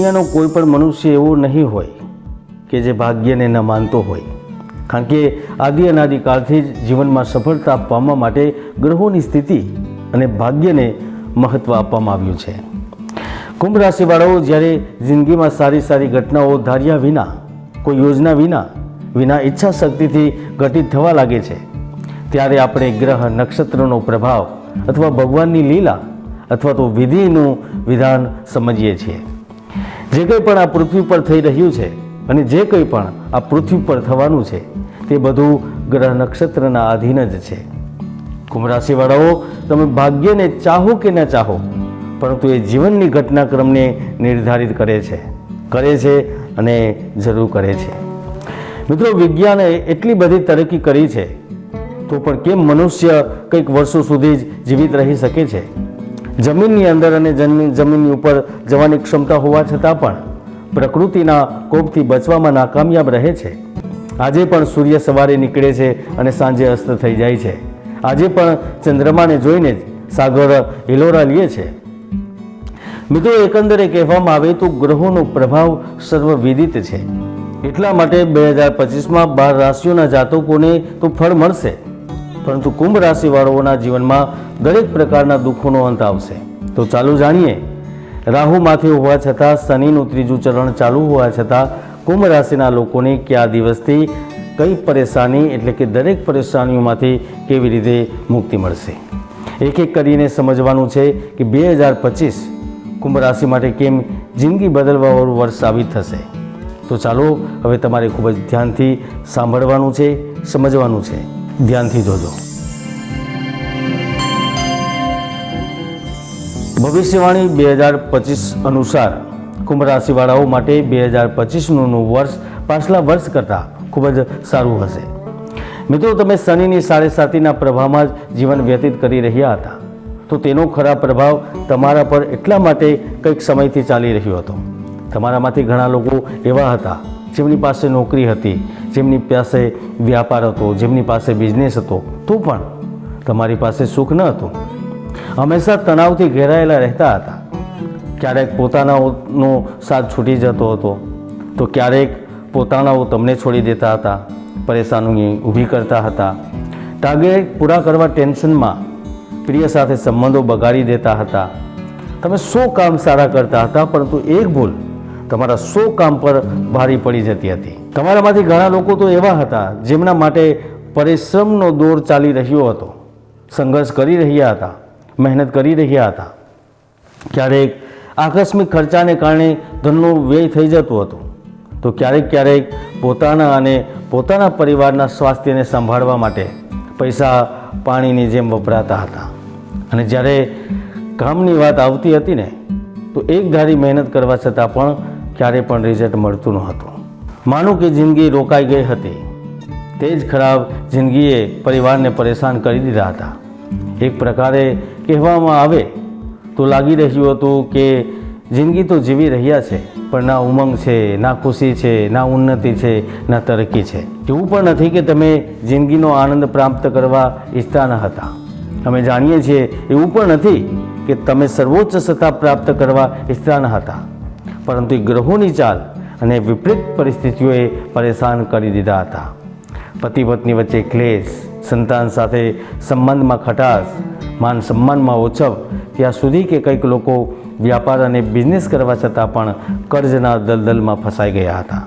દુનિયાનો કોઈ પણ મનુષ્ય એવો નહીં હોય કે જે ભાગ્યને ન માનતો હોય, કારણ કે આદિ અનાદિકાળથી જ જીવનમાં સફળતા પામવા માટે ગ્રહોની સ્થિતિ અને ભાગ્યને મહત્ત્વ આપવામાં આવ્યું છે. કુંભ રાશિવાળાઓ જ્યારે જિંદગીમાં સારી સારી ઘટનાઓ ધાર્યા વિના, કોઈ યોજના વિના ઈચ્છા શક્તિથી ઘટિત થવા લાગે છે, ત્યારે આપણે ગ્રહ નક્ષત્રનો પ્રભાવ અથવા ભગવાનની લીલા અથવા તો વિધિનું વિધાન સમજીએ છીએ. જે કંઈ પણ આ પૃથ્વી પર થઈ રહ્યું છે અને જે કંઈ પણ આ પૃથ્વી પર થવાનું છે તે બધું ગ્રહ નક્ષત્રના આધીન જ છે. કુંભ રાશિવાળાઓ, તમે ભાગ્યને ચાહો કે ન ચાહો, પરંતુ એ જીવનની ઘટનાક્રમને નિર્ધારિત કરે છે અને જરૂર કરે છે. મિત્રો, વિજ્ઞાને એટલી બધી તરક્કી કરી છે તો પણ કેમ મનુષ્ય કંઈક વર્ષો સુધી જ જીવિત રહી શકે છે? જમીનની અંદર અને જમીનની ઉપર જવાની ક્ષમતા હોવા છતાં પણ પ્રકૃતિના કોપથી બચવામાં નાકામયાબ રહે છે. આજે પણ સૂર્ય સવારે નીકળે છે અને સાંજે અસ્ત થઈ જાય છે. આજે પણ ચંદ્રમાને જોઈને જ સાગર હિલોરા લે છે. મિત્રો, એકંદરે કહેવામાં આવે તો ગ્રહોનો પ્રભાવ સર્વવિદિત છે. એટલા માટે 2025માં 12 રાશિઓના જાતકોને તો ફળ મળશે, પરંતુ કુંભ રાશિવાળાઓના જીવનમાં દરેક પ્રકારના દુઃખોનો અંત આવશે. તો ચાલો જાણીએ, રાહુ માથે હોવા છતાં, શનિનું 3જું ચરણ ચાલુ હોવા છતાં કુંભ રાશિના લોકોને કયા દિવસથી કઈ પરેશાની એટલે કે દરેક પરેશાનીઓમાંથી કેવી રીતે મુક્તિ મળશે. એક એક કરીને સમજવાનું છે કે 2025 કુંભ રાશિ માટે કેમ જિંદગી બદલવાવાળું વર્ષ સાબિત થશે. તો ચાલો હવે તમારે ખૂબ જ ધ્યાનથી સાંભળવાનું છે, સમજવાનું છે. ધ્યાનથી જોજો. ભવિષ્યવાણી 2025 અનુસાર કુંભ રાશિવાળાઓ માટે 2025નું વર્ષ પાછલા વર્ષ કરતાં ખૂબ જ સારું હશે. મિત્રો, તમે શનિની 7.5ના પ્રભાવમાં જ જીવન વ્યતીત કરી રહ્યા હતા, તો તેનો ખરાબ પ્રભાવ તમારા પર એટલા માટે કંઈક સમયથી ચાલી રહ્યો હતો. તમારામાંથી ઘણા લોકો એવા હતા જેમની પાસે નોકરી હતી, જેમની પાસે વ્યાપાર હતો, જેમની પાસે બિઝનેસ હતો, તો પણ તમારી પાસે સુખ ન હતું. હંમેશા તણાવથી ઘેરાયેલા રહેતા હતા. ક્યારેક પોતાનાનો સાથ છૂટી જતો હતો, તો ક્યારેક પોતાનાઓ તમને છોડી દેતા હતા, પરેશાની ઊભી કરતા હતા. ટાર્ગેટ પૂરા કરવા ટેન્શનમાં પ્રિય સાથે સંબંધો બગાડી દેતા હતા. તમે 100 કામ સારા કરતા હતા, પરંતુ એક ભૂલ તમારા 100 કામ પર ભારી પડી જતી હતી. તમારામાંથી ઘણા લોકો તો એવા હતા જેમના માટે પરિશ્રમનો દોર ચાલી રહ્યો હતો, સંઘર્ષ કરી રહ્યા હતા, મહેનત કરી રહ્યા હતા. ક્યારેક આકસ્મિક ખર્ચાને કારણે ધનનો વ્યય થઈ જતો હતો, તો ક્યારેક પોતાના અને પોતાના પરિવારના સ્વાસ્થ્યને સંભાળવા માટે પૈસા પાણીની જેમ વપરાતા હતા. અને જ્યારે કામની વાત આવતી હતી ને, તો એક ધારી મહેનત કરવા છતાં પણ ક્યારેય પણ રિઝલ્ટ મળતું ન હતું. માનો કે જિંદગી રોકાઈ ગઈ હતી. તે જ ખરાબ જિંદગીએ પરિવારને પરેશાન કરી દીધા હતા. એક પ્રકારે કહેવામાં આવે તો લાગી રહ્યું હતું કે જિંદગી તો જીવી રહ્યા છે, પણ ના ઉમંગ છે, ના ખુશી છે, ના ઉન્નતિ છે, ના તરક્કી છે. એવું પણ નથી કે તમે જિંદગીનો આનંદ પ્રાપ્ત કરવા ઈચ્છતા ન હતા. અમે જાણીએ છીએ એવું પણ નથી કે તમે સર્વોચ્ચ સત્તા પ્રાપ્ત કરવા ઈચ્છતા ન હતા, પરંતુ ગ્રહોની ચાલ અને વિપરીત પરિસ્થિતિઓએ પરેશાન કરી દીધા હતા. પતિ પત્ની વચ્ચે ક્લેશ, સંતાન સાથે સંબંધમાં ખટાશ, માન સન્માનમાં ઓછપ, ત્યાં સુધી કે કંઈક લોકો વ્યાપાર અને બિઝનેસ કરવા છતાં પણ કર્જના દલદલમાં ફસાઈ ગયા હતા.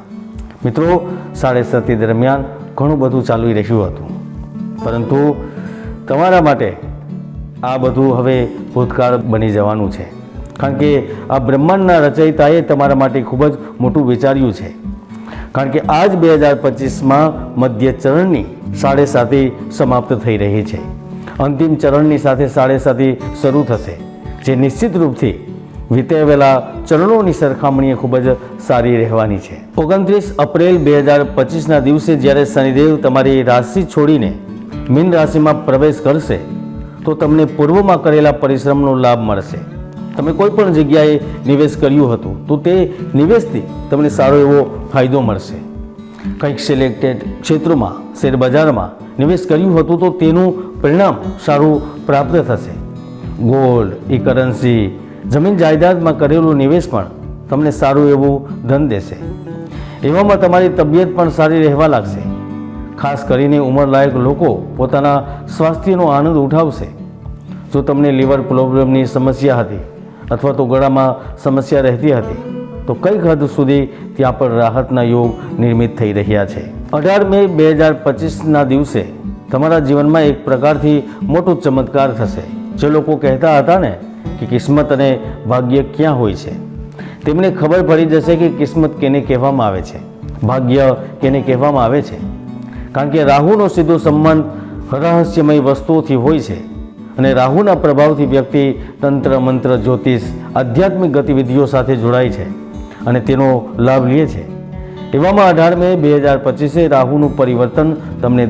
મિત્રો, 7.5 દરમિયાન ઘણું બધું ચાલી રહ્યું હતું, પરંતુ તમારા માટે આ બધું હવે ભૂતકાળ બની જવાનું છે. કારણ કે આ બ્રહ્માંડના રચયિતાએ તમારા માટે ખૂબ જ મોટું વિચાર્યું છે. કારણ કે આજ 2025માં મધ્ય ચરણની 7.5 સમાપ્ત થઈ રહી છે. અંતિમ ચરણની સાથે 7.5 શરૂ થશે, જે નિશ્ચિત રૂપથી વિતેવેલા ચરણોની સરખામણીએ ખૂબ જ સારી રહેવાની છે. 29 એપ્રિલ 2025ના દિવસે જ્યારે શનિદેવ તમારી રાશિ છોડીને મીન રાશિમાં પ્રવેશ કરશે, તો તમને પૂર્વમાં કરેલા પરિશ્રમનો લાભ મળશે. તમે કોઈ પણ જગ્યાએ નિવેશ કર્યું હતું, તો તે નિવેશથી તમને સારો એવો ફાયદો મળશે. કંઈક સિલેક્ટેડ ક્ષેત્રોમાં, શેરબજારમાં નિવેશ કર્યું હતું, તો તેનું પરિણામ સારું પ્રાપ્ત થશે. ગોલ્ડ, ઈ કરન્સી, જમીન જાયદાદમાં કરેલો નિવેશ પણ તમને સારું એવું ધન દેશે. એવામાં તમારી તબિયત પણ સારી રહેવા લાગશે. ખાસ કરીને ઉંમરલાયક લોકો પોતાના સ્વાસ્થ્યનો આનંદ ઉઠાવશે. જો તમને લીવર પ્રોબ્લેમની સમસ્યા હતી અથવા તો ગળામાં સમસ્યા રહેતી હતી તો કંઈક હદ સુધી ત્યાં પણ રાહતના યોગ નિર્મિત થઈ રહ્યા છે. 18 મે 2025ના દિવસે તમારા જીવનમાં એક પ્રકારથી મોટો ચમત્કાર થશે. જે લોકો કહેતા હતા ને કે કિસ્મત અને ભાગ્ય ક્યાં હોય છે, તેમને ખબર પડી જશે કે કિસ્મત કેને કહેવામાં આવે છે, ભાગ્ય કેને કહેવામાં આવે છે. કારણ કે રાહુનો સીધો સંબંધ રહસ્યમય વસ્તુઓથી હોય છે અને રાહુના પ્રભાવથી વ્યક્તિ તંત્ર મંત્ર જ્યોતિષ આધ્યાત્મિક ગતિવિધિઓ સાથે જોડાય છે અને તેનો લાભ લે છે. એવામાં 18 મે 2025 રાહુનું પરિવર્તન તમને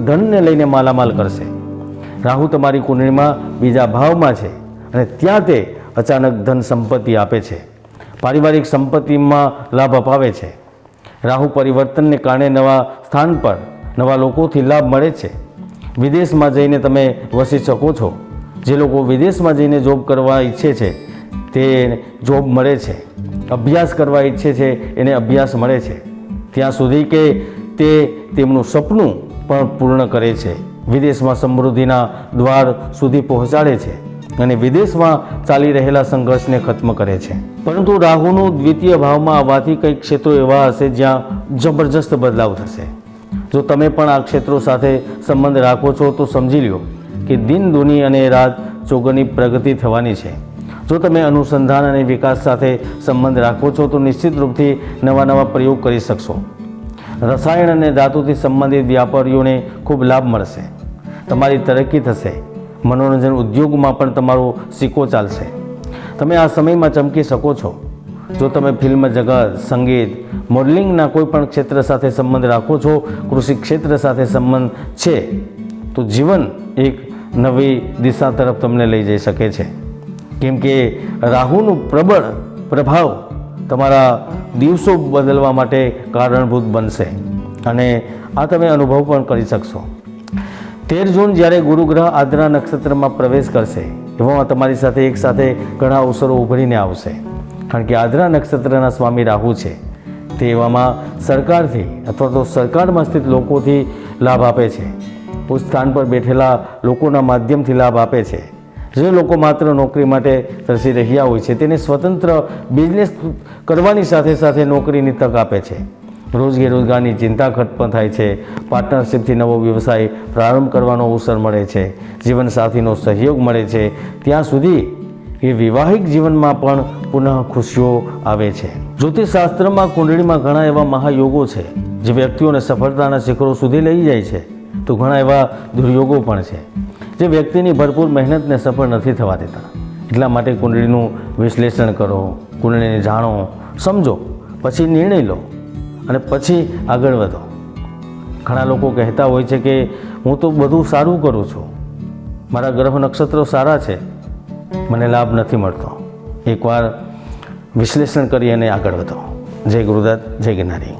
ધનને લઈને માલામાલ કરશે. રાહુ તમારી કુંડળીમાં બીજા ભાવમાં છે અને ત્યાં તે અચાનક ધન સંપત્તિ આપે છે, પારિવારિક સંપત્તિમાં લાભ અપાવે છે. રાહુ પરિવર્તનને કારણે નવા સ્થાન પર નવા લોકોથી લાભ મળે છે. વિદેશમાં જઈને તમે વસી શકો છો. જે લોકો વિદેશમાં જઈને જોબ કરવા ઈચ્છે છે તે જોબ મળે છે. અભ્યાસ કરવા ઈચ્છે છે એને અભ્યાસ મળે છે. ત્યાં સુધી કે તે તેમનું સપનું પણ પૂર્ણ કરે છે. વિદેશમાં સમૃદ્ધિના દ્વાર સુધી પહોંચાડે છે અને વિદેશમાં ચાલી રહેલા સંઘર્ષને ખત્મ કરે છે. પરંતુ રાહુનું દ્વિતીય ભાવમાં આવવાથી કંઈક ક્ષેત્રો એવા હશે જ્યાં જબરજસ્ત બદલાવ થશે. જો તમે પણ આ ક્ષેત્રો સાથે સંબંધ રાખો છો તો સમજી લો કે દિન દુની અને રાત ચોગની પ્રગતિ થવાની છે. જો તમે અનુસંધાન અને વિકાસ સાથે સંબંધ રાખો છો તો નિશ્ચિત રૂપથી નવા પ્રયોગ કરી શકશો. રસાયણ અને ધાતુથી સંબંધિત વ્યાપારીઓને ખૂબ લાભ મળશે. તમારી તરક્કી થશે. મનોરંજન ઉદ્યોગમાં પણ તમારો સિક્કો ચાલશે. તમે આ સમયમાં ચમકી શકો છો. જો તમે ફિલ્મ જગત, સંગીત, મોડલિંગના કોઈ પણ ક્ષેત્ર સાથે સંબંધ રાખો છો, કૃષિ ક્ષેત્ર સાથે સંબંધ છે, તો જીવન એક નવી દિશા તરફ તમને લઈ જઈ શકે છે. કેમ કે રાહુનું પ્રબળ પ્રભાવ તમારા દિવસો બદલવા માટે કારણભૂત બનશે અને આ તમે અનુભવ પણ કરી શકશો. 13 જૂન જ્યારે ગુરુ ગ્રહ આદ્રા નક્ષત્રમાં પ્રવેશ કરશે એવામાં તમારી સાથે એક સાથે ઘણા અવસરો ઉભરીને આવશે. કારણ કે આદ્રા નક્ષત્રના સ્વામી રાહુ છે. તે એવામાં સરકારથી અથવા તો સરકારમાં સ્થિત લોકોથી લાભ આપે છે. ઉચ્ચ સ્થાન પર બેઠેલા લોકોના માધ્યમથી લાભ આપે છે. જે લોકો માત્ર નોકરી માટે તરસી રહ્યા હોય છે તેને સ્વતંત્ર બિઝનેસ કરવાની સાથે સાથે નોકરીની તક આપે છે. રોજગારની ચિંતા ખતમ થાય છે. પાર્ટનરશિપથી નવો વ્યવસાય પ્રારંભ કરવાનો અવસર મળે છે. જીવનસાથીનો સહયોગ મળે છે. ત્યાં સુધી કે વિવાહિક જીવનમાં પણ પુનઃ ખુશીઓ આવે છે. જ્યોતિષશાસ્ત્રમાં કુંડળીમાં ઘણા એવા મહાયોગો છે જે વ્યક્તિઓને સફળતાના શિખરો સુધી લઈ જાય છે, તો ઘણા એવા દુર્યોગો પણ છે જે વ્યક્તિની ભરપૂર મહેનતને સફળ નથી થવા દેતા. એટલા માટે કુંડળીનું વિશ્લેષણ કરો, કુંડળીને જાણો, સમજો, પછી નિર્ણય લો અને પછી આગળ વધો. ઘણા લોકો કહેતા હોય છે કે હું તો બધું સારું કરું છું, મારા ગ્રહ નક્ષત્રો સારા છે, મને લાભ નથી મળતો. એકવાર વિશ્લેષણ કરી અને આગળ વધો. જય ગુરુદત્ત, જય ગિરનારી.